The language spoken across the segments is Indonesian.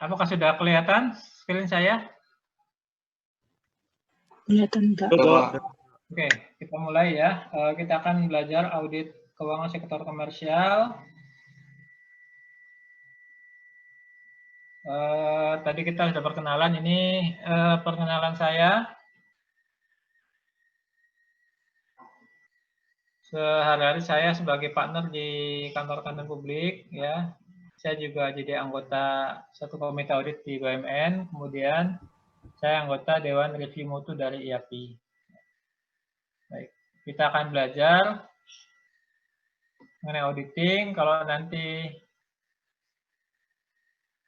Apakah sudah kelihatan screen saya? Kelihatan, Pak. Oke, kita mulai ya. Kita akan belajar audit keuangan sektor komersial. Tadi kita sudah perkenalan. Ini perkenalan saya. Sehari-hari saya sebagai partner di kantor akuntan publik, ya. Saya juga jadi anggota satu komite audit di BUMN. Kemudian saya anggota Dewan Review Mutu dari IAPI. Baik, kita akan belajar mengenai auditing. Kalau nanti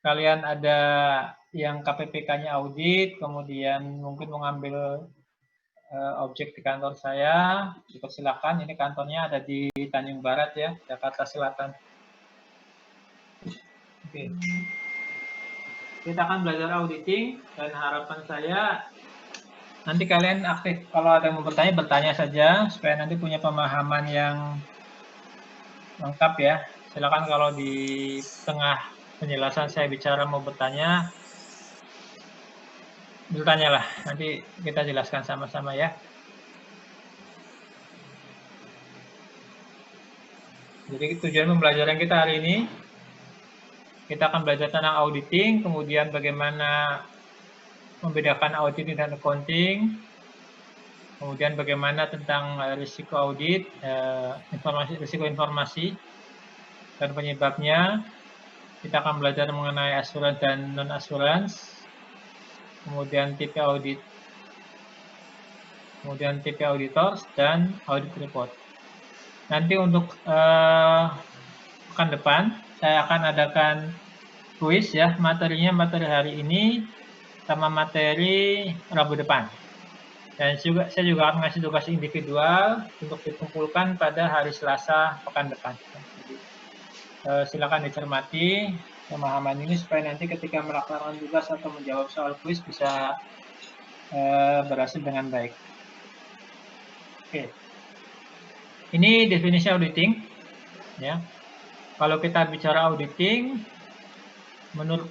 kalian ada yang KPPK-nya audit, kemudian mungkin mengambil objek di kantor saya, dipersilakan. Ini kantornya ada di Tanjung Barat ya, Jakarta Selatan. Oke. Kita akan belajar auditing dan harapan saya nanti kalian aktif. Kalau ada yang mau bertanya, bertanya saja supaya nanti punya pemahaman yang lengkap ya. Silakan kalau di tengah penjelasan saya bicara mau bertanya, bertanyalah. Nanti kita jelaskan sama-sama ya. Jadi tujuan pembelajaran kita hari ini, kita akan belajar tentang auditing, kemudian bagaimana membedakan auditing dan accounting, kemudian bagaimana tentang risiko audit, risiko informasi, dan penyebabnya. Kita akan belajar mengenai asuransi dan non-asuransi, kemudian tipe audit, kemudian tipe auditors, dan audit report. Nanti untuk pekan depan, saya akan adakan kuis ya, materinya materi hari ini, sama materi Rabu depan. Dan saya juga akan ngasih tugas individual untuk dikumpulkan pada hari Selasa pekan depan. Jadi, silakan dicermati pemahaman ini supaya nanti ketika melaksanakan tugas atau menjawab soal kuis bisa berhasil dengan baik. Oke. Ini definisi auditing ya. Kalau kita bicara auditing, menurut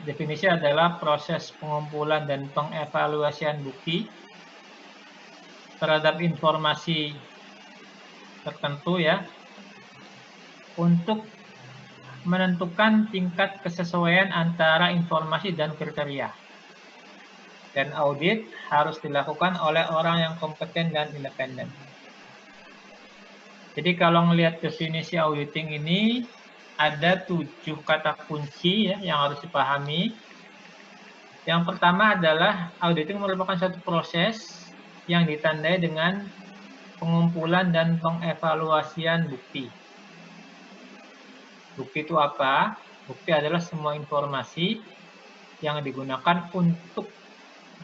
definisi adalah proses pengumpulan dan pengevaluasian bukti terhadap informasi tertentu ya, untuk menentukan tingkat kesesuaian antara informasi dan kriteria. Dan audit harus dilakukan oleh orang yang kompeten dan independen. Jadi kalau melihat definisi auditing ini, ada 7 kata kunci ya, yang harus dipahami. Yang pertama adalah auditing merupakan satu proses yang ditandai dengan pengumpulan dan pengevaluasian bukti. Bukti itu apa? Bukti adalah semua informasi yang digunakan untuk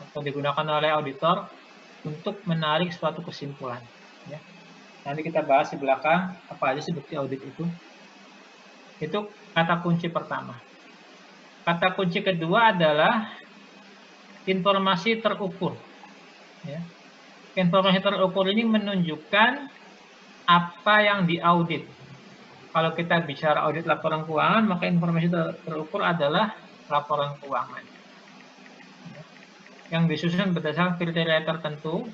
atau digunakan oleh auditor untuk menarik suatu kesimpulan. Ya. Nanti kita bahas di belakang apa aja sih bukti audit itu. Itu kata kunci pertama. Kata kunci kedua adalah informasi terukur. Ya. Informasi terukur ini menunjukkan apa yang diaudit. Kalau kita bicara audit laporan keuangan, maka informasi terukur adalah laporan keuangan. Yang disusun berdasarkan kriteria tertentu.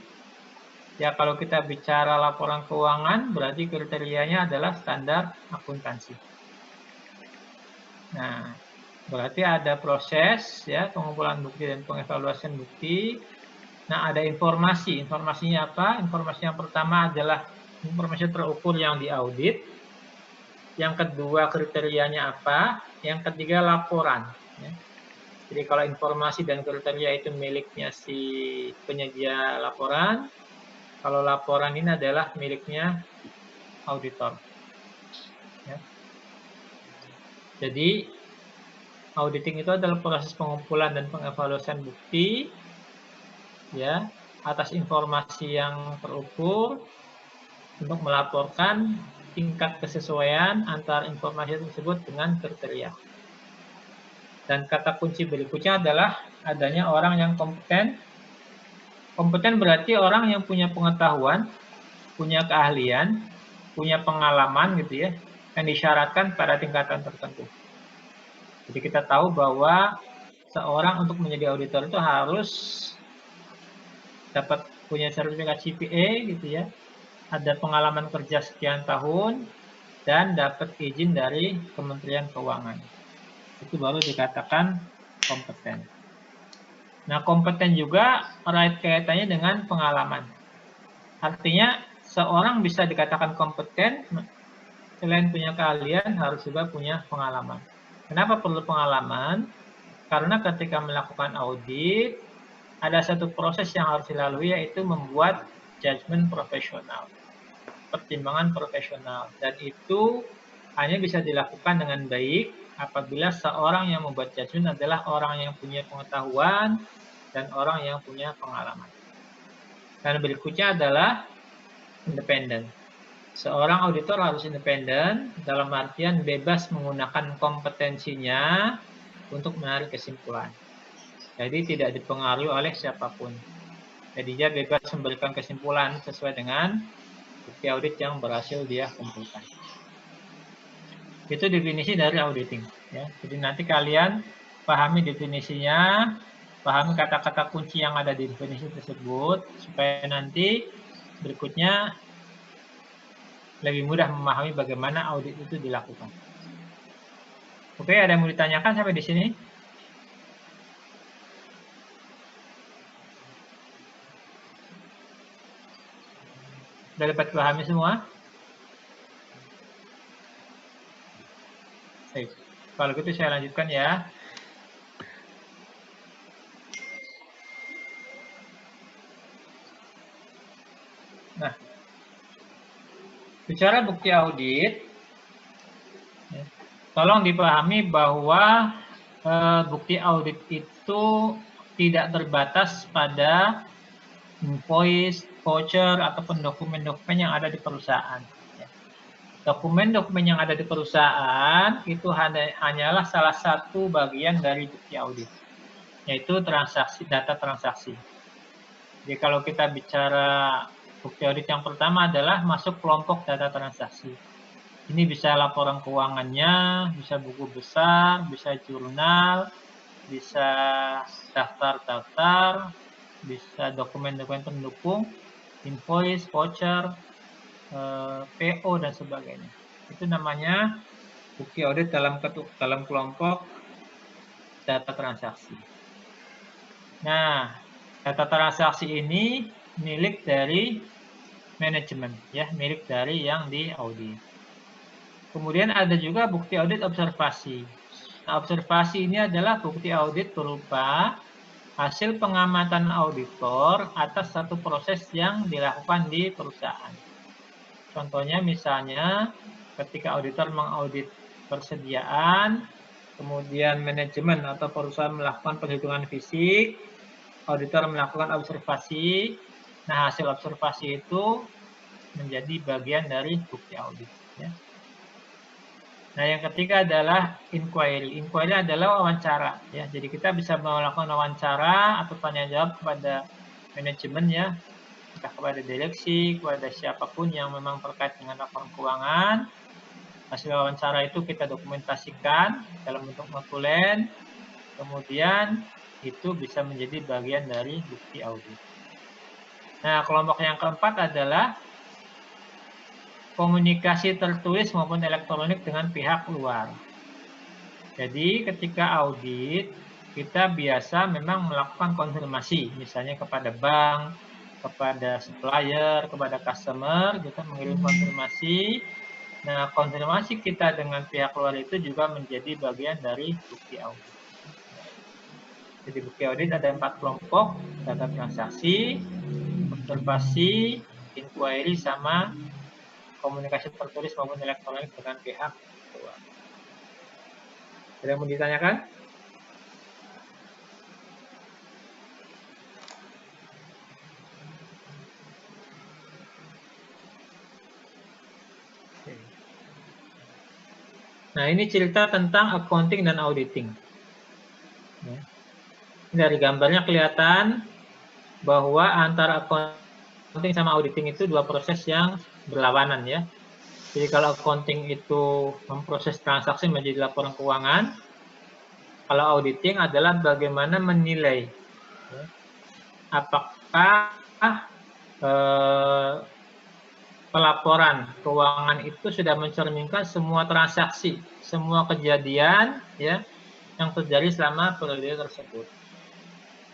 Ya, kalau kita bicara laporan keuangan, berarti kriterianya adalah standar akuntansi. Nah, berarti ada proses ya, pengumpulan bukti dan pengevaluasian bukti. Nah, ada informasi. Informasinya apa? Informasi yang pertama adalah informasi terukur yang diaudit. Yang kedua, kriterianya apa? Yang ketiga, laporan. Ya. Jadi kalau informasi dan kriteria itu miliknya si penyedia laporan, kalau laporan ini adalah miliknya auditor. Ya. Jadi auditing itu adalah proses pengumpulan dan pengevaluasian bukti ya atas informasi yang terukur untuk melaporkan tingkat kesesuaian antara informasi tersebut dengan kriteria. Dan kata kunci berikutnya adalah adanya orang yang kompeten. Kompeten berarti orang yang punya pengetahuan, punya keahlian, punya pengalaman gitu ya, yang disyaratkan pada tingkatan tertentu. Jadi kita tahu bahwa seorang untuk menjadi auditor itu harus dapat punya sertifikat CPA gitu ya, ada pengalaman kerja sekian tahun, dan dapat izin dari Kementerian Keuangan. Itu baru dikatakan kompeten. Nah, kompeten juga erat kaitannya dengan pengalaman. Artinya, seorang bisa dikatakan kompeten, selain punya keahlian, harus juga punya pengalaman. Kenapa perlu pengalaman? Karena ketika melakukan audit, ada satu proses yang harus dilalui, yaitu membuat judgement profesional, pertimbangan profesional. Dan itu hanya bisa dilakukan dengan baik apabila seorang yang membuat judgement adalah orang yang punya pengetahuan dan orang yang punya pengalaman. Dan berikutnya adalah independen. Seorang auditor harus independen, dalam artian bebas menggunakan kompetensinya untuk menarik kesimpulan. Jadi tidak dipengaruhi oleh siapapun. Jadi dia bebas memberikan kesimpulan sesuai dengan bukti audit yang berhasil dia kumpulkan. Itu definisi dari auditing. Ya. Jadi nanti kalian pahami definisinya, pahami kata-kata kunci yang ada di definisi tersebut, supaya nanti berikutnya lebih mudah memahami bagaimana audit itu dilakukan. Oke, ada yang mau ditanyakan sampai di sini? Sudah dapat pahami semua? Baik. Kalau gitu saya lanjutkan ya. Nah, bicara bukti audit, tolong dipahami bahwa bukti audit itu tidak terbatas pada invoice, voucher, ataupun dokumen-dokumen yang ada di perusahaan. Dokumen-dokumen yang ada di perusahaan itu hanyalah salah satu bagian dari bukti audit, yaitu transaksi, data transaksi. Jadi kalau kita bicara bukti audit yang pertama adalah masuk kelompok data transaksi. Ini bisa laporan keuangannya, bisa buku besar, bisa jurnal, bisa daftar-daftar, bisa dokumen-dokumen pendukung, invoice, voucher, PO, dan sebagainya. Itu namanya bukti audit dalam kelompok data transaksi. Nah, data transaksi ini milik dari manajemen, ya, milik dari yang diaudit. Kemudian ada juga bukti audit observasi. Nah, observasi ini adalah bukti audit berupa hasil pengamatan auditor atas satu proses yang dilakukan di perusahaan. Contohnya misalnya ketika auditor mengaudit persediaan, kemudian manajemen atau perusahaan melakukan perhitungan fisik, auditor melakukan observasi. Nah, hasil observasi itu menjadi bagian dari bukti audit. Ya. Nah, yang ketiga adalah inquiry. Inquiry adalah wawancara. Ya, jadi kita bisa melakukan wawancara atau tanya jawab kepada manajemen, ya, entah kepada direksi, kepada siapapun yang memang terkait dengan laporan keuangan. Hasil wawancara itu kita dokumentasikan dalam bentuk notulen, kemudian itu bisa menjadi bagian dari bukti audit. Nah, kelompok yang keempat adalah komunikasi tertulis maupun elektronik dengan pihak luar. Jadi ketika audit, kita biasa memang melakukan konfirmasi, misalnya kepada bank, kepada supplier, kepada customer, kita mengirim konfirmasi. Nah, konfirmasi kita dengan pihak luar itu juga menjadi bagian dari bukti audit. Jadi bukti audit ada 4 kelompok, data transaksi, observasi, inquiry, sama komunikasi tertulis maupun elektronik dengan pihak luar. Ada yang mau ditanyakan? Nah, ini cerita tentang accounting dan auditing. Dari gambarnya kelihatan bahwa antara accounting sama auditing itu dua proses yang berlawanan, ya. Jadi kalau accounting itu memproses transaksi menjadi laporan keuangan, Kalau auditing adalah bagaimana menilai apakah pelaporan keuangan itu sudah mencerminkan semua transaksi, semua kejadian ya yang terjadi selama periode tersebut.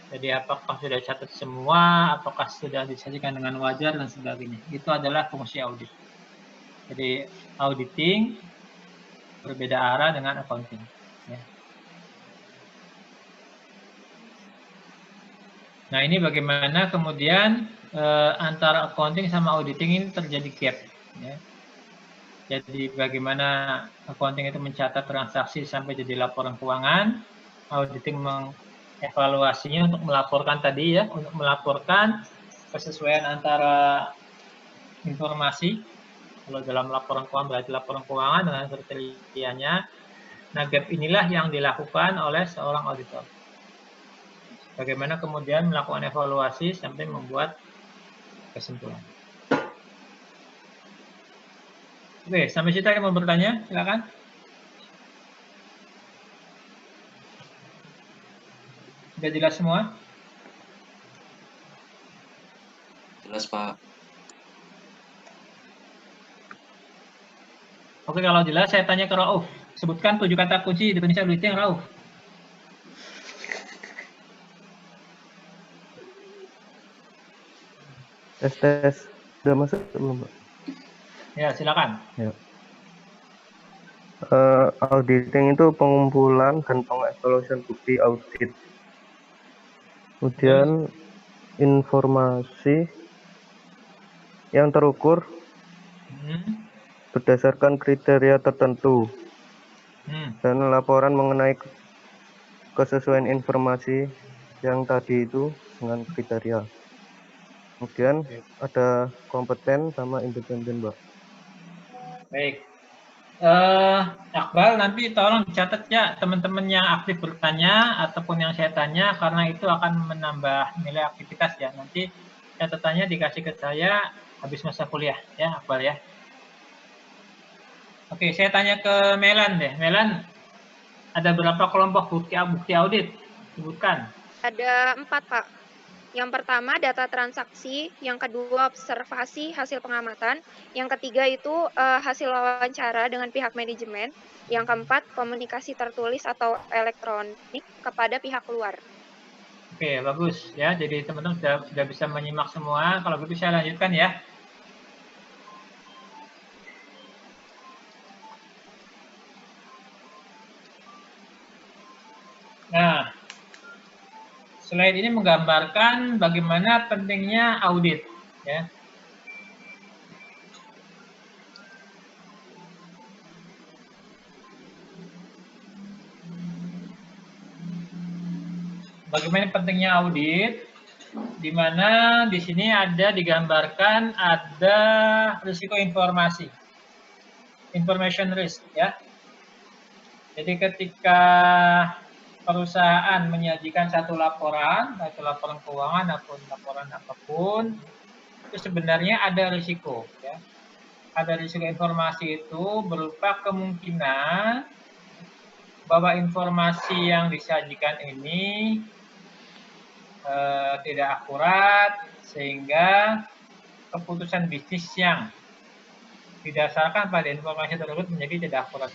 Jadi apakah sudah catat semua, apakah sudah disajikan dengan wajar dan sebagainya. Itu adalah fungsi audit. Jadi auditing berbeda arah dengan accounting. Ya. Nah ini bagaimana kemudian antara accounting sama auditing ini terjadi gap. Ya. Jadi bagaimana accounting itu mencatat transaksi sampai jadi laporan keuangan, auditing mengevaluasinya untuk melaporkan tadi ya, untuk melaporkan kesesuaian antara informasi. Kalau dalam laporan keuangan berarti laporan keuangan dengan kriterianya. Nah, gap inilah yang dilakukan oleh seorang auditor. Bagaimana kemudian melakukan evaluasi sampai membuat kesimpulan. Oke, sampai situ yang mau bertanya, silakan. Sudah jelas semua? Jelas, Pak. Oke, kalau jelas saya tanya ke Rauf. Sebutkan 7 kata kunci definisi auditing, Rauf. Tes. Udah masuk belum, Pak? Ya, silakan. Ya. Auditing itu pengumpulan dan pengevaluasian bukti audit. Kemudian informasi yang terukur berdasarkan kriteria tertentu dan laporan mengenai kesesuaian informasi yang tadi itu dengan kriteria. Kemudian ada kompeten sama independen, Mbak. Baik. Akbal, nanti tolong dicatat ya teman-teman yang aktif bertanya ataupun yang saya tanya, karena itu akan menambah nilai aktivitas ya. Nanti catatannya dikasih ke saya habis masa kuliah ya, Akbal ya. Oke, saya tanya ke Melan deh. Melan, ada berapa kelompok bukti audit? Sebutkan. Ada 4, Pak. Yang pertama data transaksi, yang kedua observasi hasil pengamatan, yang ketiga itu hasil wawancara dengan pihak manajemen, yang keempat komunikasi tertulis atau elektronik kepada pihak luar. Oke, bagus ya. Jadi teman-teman sudah bisa menyimak semua. Kalau begitu saya lanjutkan ya. Nah, slide ini menggambarkan bagaimana pentingnya audit ya. Bagaimana pentingnya audit? Di mana di sini ada digambarkan ada risiko informasi, information risk ya. Jadi ketika perusahaan menyajikan satu laporan, baik laporan keuangan ataupun laporan apapun, itu sebenarnya ada risiko ya. Ada risiko informasi itu berupa kemungkinan bahwa informasi yang disajikan ini tidak akurat, sehingga keputusan bisnis yang didasarkan pada informasi tersebut menjadi tidak akurat.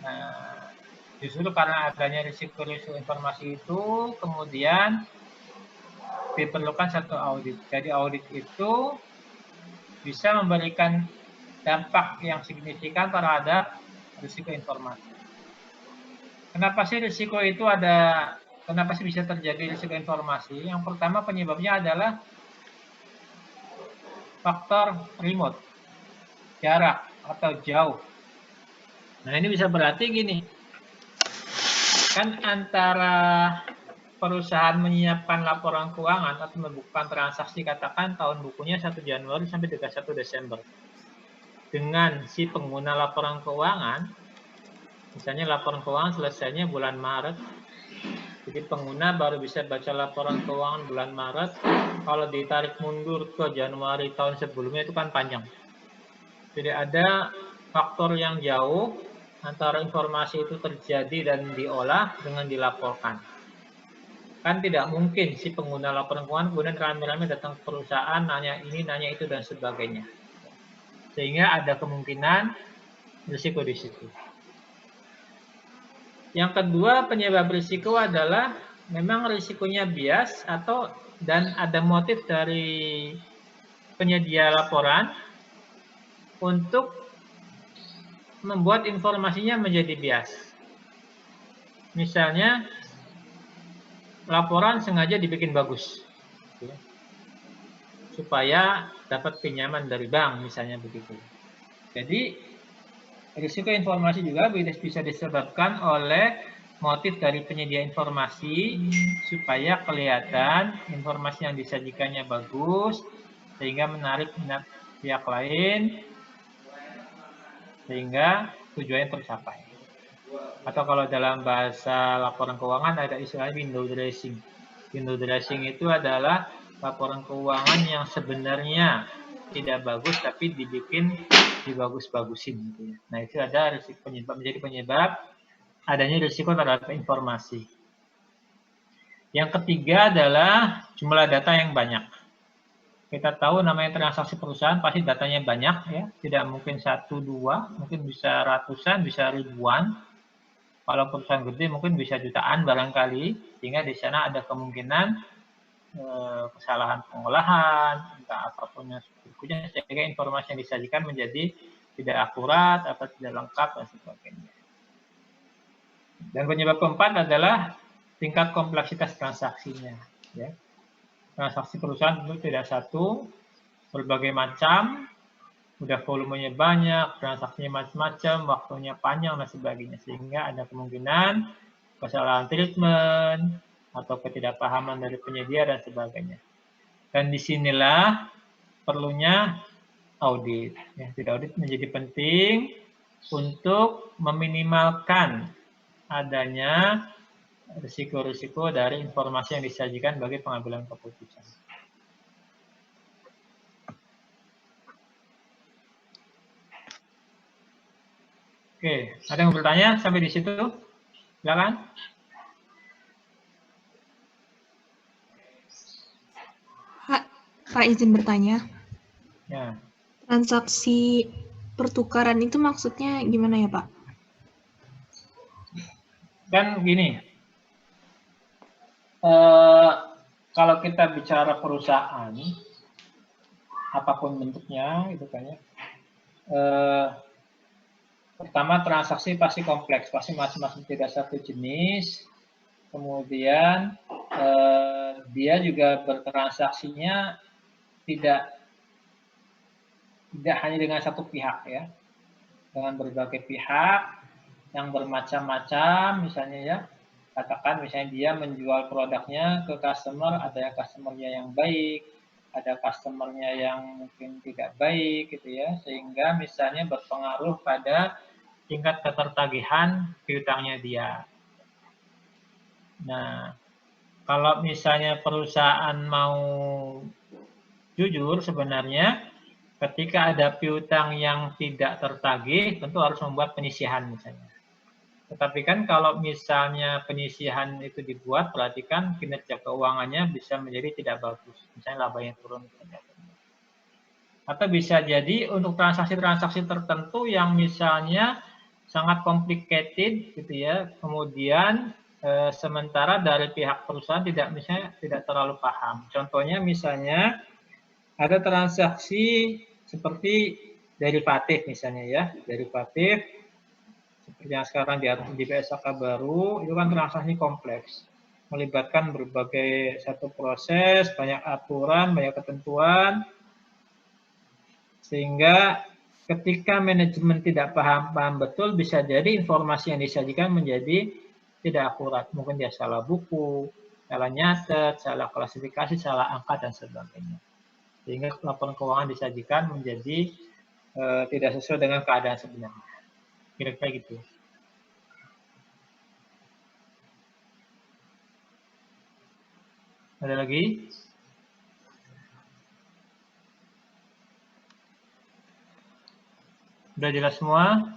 Nah, justru karena adanya risiko-risiko informasi itu, kemudian diperlukan satu audit. Jadi audit itu bisa memberikan dampak yang signifikan terhadap risiko informasi. Kenapa sih risiko itu ada? Kenapa sih bisa terjadi risiko informasi? Yang pertama penyebabnya adalah faktor remote, jarak atau jauh. Nah ini bisa berarti gini, kan antara perusahaan menyiapkan laporan keuangan atau membukukan transaksi, katakan tahun bukunya 1 Januari sampai 31 Desember. Dengan si pengguna laporan keuangan, misalnya laporan keuangan selesainya bulan Maret, jadi pengguna baru bisa baca laporan keuangan bulan Maret. Kalau ditarik mundur ke Januari tahun sebelumnya itu kan panjang. Jadi ada faktor yang jauh antara informasi itu terjadi dan diolah dengan dilaporkan. Kan tidak mungkin si pengguna laporan keuangan kemudian rame-rame datang ke perusahaan, nanya ini, nanya itu, dan sebagainya. Sehingga ada kemungkinan risiko di situ. Yang kedua, penyebab risiko adalah memang risikonya bias dan ada motif dari penyedia laporan untuk membuat informasinya menjadi bias. Misalnya, laporan sengaja dibikin bagus, supaya dapat pinjaman dari bank, misalnya begitu. Jadi, risiko informasi juga bisa disebabkan oleh motif dari penyedia informasi, supaya kelihatan informasi yang disajikannya bagus, sehingga menarik minat pihak lain, sehingga tujuannya tercapai. Atau kalau dalam bahasa laporan keuangan ada istilahnya window dressing. Window dressing itu adalah laporan keuangan yang sebenarnya tidak bagus tapi dibagus-bagusin gitu ya. Nah, itu ada risiko menjadi penyebab adanya risiko terhadap informasi. Yang ketiga adalah jumlah data yang banyak. Kita tahu namanya transaksi perusahaan pasti datanya banyak ya, tidak mungkin 1, 2, mungkin bisa ratusan, bisa ribuan. Kalau perusahaan gede mungkin bisa jutaan barangkali, sehingga di sana ada kemungkinan kesalahan pengolahan, entah apapun yang berikutnya, sehingga informasi yang disajikan menjadi tidak akurat atau tidak lengkap dan sebagainya. Dan penyebab keempat adalah tingkat kompleksitas transaksinya. Ya. Transaksi perusahaan tentu tidak satu, berbagai macam, udah volumenya banyak, transaksinya macam-macam, waktunya panjang, dan sebagainya. Sehingga ada kemungkinan kesalahan treatment, atau ketidakpahaman dari penyedia, dan sebagainya. Dan disinilah perlunya audit. Ya, audit menjadi penting untuk meminimalkan adanya risiko-risiko dari informasi yang disajikan bagi pengambilan keputusan. Oke, ada yang bertanya sampai di situ? Silakan. Pak izin bertanya. Ya. Transaksi pertukaran itu maksudnya gimana ya, Pak? Kan gini, kalau kita bicara perusahaan, apapun bentuknya, gitu kan ya. Pertama, transaksi pasti kompleks, pasti masing-masing tidak satu jenis. Kemudian dia juga bertransaksinya tidak hanya dengan satu pihak ya, dengan berbagai pihak yang bermacam-macam, misalnya ya, katakan misalnya dia menjual produknya ke customer, ada yang customernya yang baik, ada customernya yang mungkin tidak baik gitu ya, sehingga misalnya berpengaruh pada tingkat ketertagihan piutangnya dia. Nah, kalau misalnya perusahaan mau jujur sebenarnya ketika ada piutang yang tidak tertagih tentu harus membuat penyisihan misalnya. Tetapi kan kalau misalnya penyisihan itu dibuat, berarti kan kinerja keuangannya bisa menjadi tidak bagus. Misalnya labanya turun. Atau bisa jadi untuk transaksi-transaksi tertentu yang misalnya sangat complicated gitu ya, kemudian sementara dari pihak perusahaan tidak terlalu paham. Contohnya misalnya ada transaksi seperti derivatif misalnya ya, derivatif seperti yang sekarang diatur di PSAK baru, itu kan transaksi kompleks, melibatkan berbagai satu proses, banyak aturan, banyak ketentuan, sehingga ketika manajemen tidak paham betul, bisa jadi informasi yang disajikan menjadi tidak akurat. Mungkin dia salah buku, salah nyatet, salah klasifikasi, salah angka, dan sebagainya. Sehingga laporan keuangan disajikan menjadi tidak sesuai dengan keadaan sebenarnya. Kira-kira gitu. Ada lagi? Sudah jelas semua?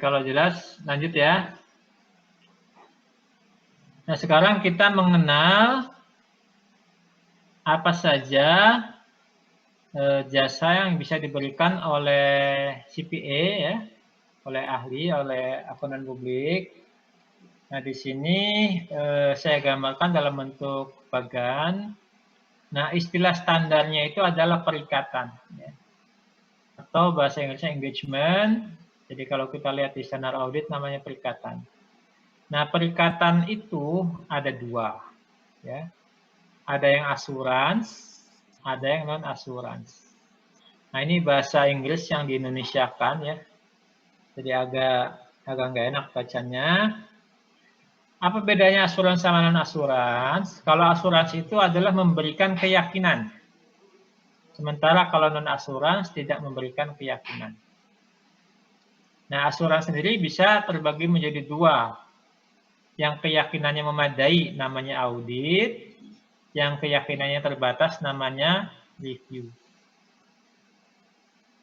kalau jelas lanjut ya. Nah, sekarang kita mengenal apa saja jasa yang bisa diberikan oleh CPA ya, oleh ahli, oleh akuntan publik. Nah, di sini saya gambarkan dalam bentuk bagan. Nah, istilah standarnya itu adalah perikatan ya. Atau bahasa Inggrisnya engagement. Jadi kalau kita lihat di standar audit namanya perikatan. Nah, perikatan itu ada dua ya. Ada yang asurans, ada yang non asurans. Nah, ini bahasa Inggris yang diindonesiakan ya. Jadi agak nggak enak bacanya. Apa bedanya asuransi sama non asuransi? Kalau asuransi itu adalah memberikan keyakinan. Sementara kalau non asuransi tidak memberikan keyakinan. Nah, asuransi sendiri bisa terbagi menjadi dua. Yang keyakinannya memadai namanya audit, yang keyakinannya terbatas namanya review.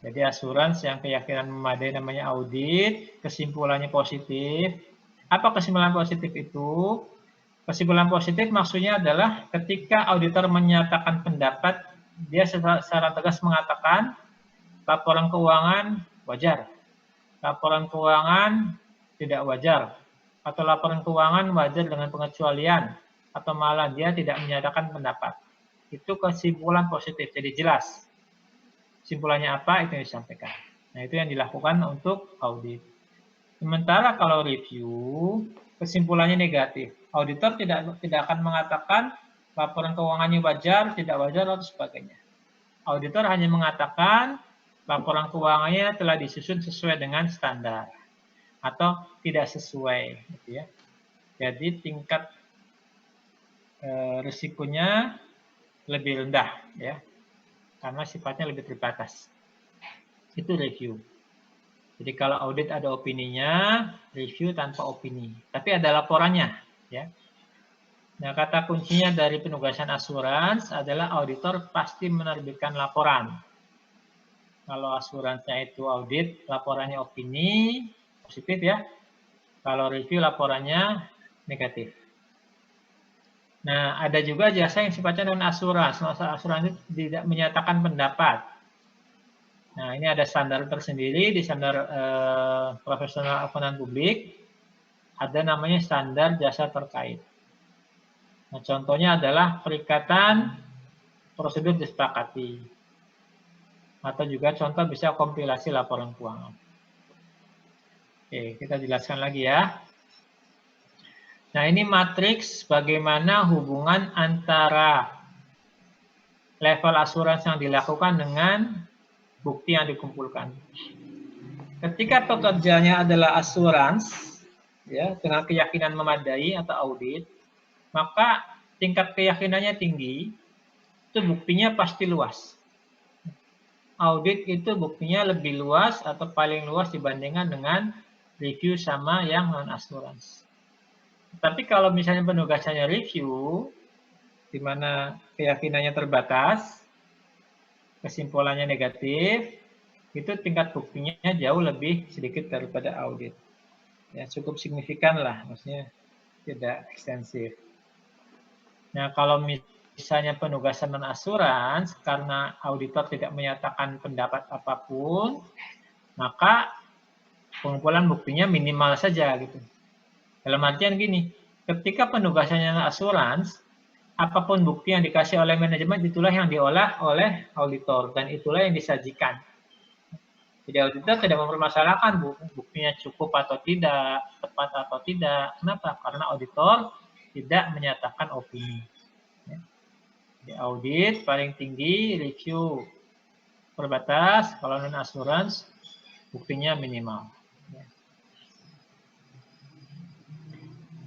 Jadi asuransi yang keyakinan memadai namanya audit, kesimpulannya positif. Apa kesimpulan positif itu? Kesimpulan positif maksudnya adalah ketika auditor menyatakan pendapat, dia secara tegas mengatakan laporan keuangan wajar, laporan keuangan tidak wajar, atau laporan keuangan wajar dengan pengecualian, atau malah dia tidak menyatakan pendapat. Itu kesimpulan positif, jadi jelas. Kesimpulannya apa, itu yang disampaikan. Nah, itu yang dilakukan untuk audit. Sementara kalau review, kesimpulannya negatif. Auditor tidak akan mengatakan laporan keuangannya wajar, tidak wajar, atau sebagainya. Auditor hanya mengatakan laporan keuangannya telah disusun sesuai dengan standar atau tidak sesuai, gitu ya. Jadi tingkat risikonya lebih rendah, ya, karena sifatnya lebih terbatas. Itu review. Jadi kalau audit ada opininya, review tanpa opini. Tapi ada laporannya, ya. Nah, kata kuncinya dari penugasan asuransi adalah auditor pasti menerbitkan laporan. Kalau asuransinya itu audit, laporannya opini, positif ya. Kalau review laporannya negatif. Nah, ada juga jasa yang sifatnya non asuransi. Asuransi tidak menyatakan pendapat. Nah, ini ada standar tersendiri di standar profesional akuntan publik. Ada namanya standar jasa terkait. Nah, contohnya adalah perikatan prosedur disepakati. Atau juga contoh bisa kompilasi laporan keuangan. Oke, kita jelaskan lagi ya. Nah, ini matriks bagaimana hubungan antara level asuransi yang dilakukan dengan bukti yang dikumpulkan. Ketika pekerjaannya adalah asuransi, ya, dengan keyakinan memadai atau audit, maka tingkat keyakinannya tinggi, itu buktinya pasti luas. Audit itu buktinya lebih luas atau paling luas dibandingkan dengan review sama yang non-asuransi. Tapi kalau misalnya penugasannya review, di mana keyakinannya terbatas, kesimpulannya negatif, itu tingkat buktinya jauh lebih sedikit daripada audit. Ya, cukup signifikan lah, maksudnya tidak ekstensif. Nah, kalau misalnya penugasan non-asuransi, karena auditor tidak menyatakan pendapat apapun, maka pengumpulan buktinya minimal saja gitu. Dalam artian gini, ketika penugasannya non-asuransi, apapun bukti yang dikasih oleh manajemen itulah yang diolah oleh auditor dan itulah yang disajikan. Jadi auditor tidak mempermasalahkan buktinya cukup atau tidak, tepat atau tidak. Kenapa? Karena auditor tidak menyatakan opini. Di audit paling tinggi, review terbatas, kalau non asuransi buktinya minimal.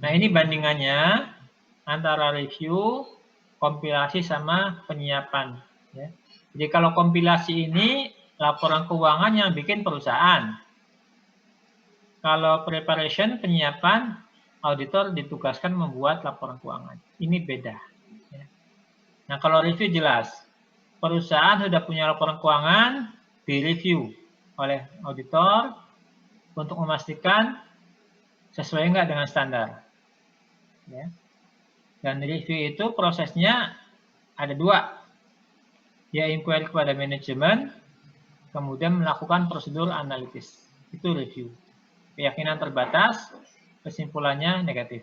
Nah, ini bandingannya antara review, kompilasi sama penyiapan. Ya. Jadi kalau kompilasi ini laporan keuangan yang bikin perusahaan. Kalau preparation, penyiapan, auditor ditugaskan membuat laporan keuangan. Ini beda. Ya. Nah, kalau review jelas. Perusahaan sudah punya laporan keuangan, direview oleh auditor, untuk memastikan sesuai nggak dengan standar. Ya. Dan review itu prosesnya ada dua. Ya, inquiry kepada manajemen, kemudian melakukan prosedur analitis. Itu review. Keyakinan terbatas, kesimpulannya negatif.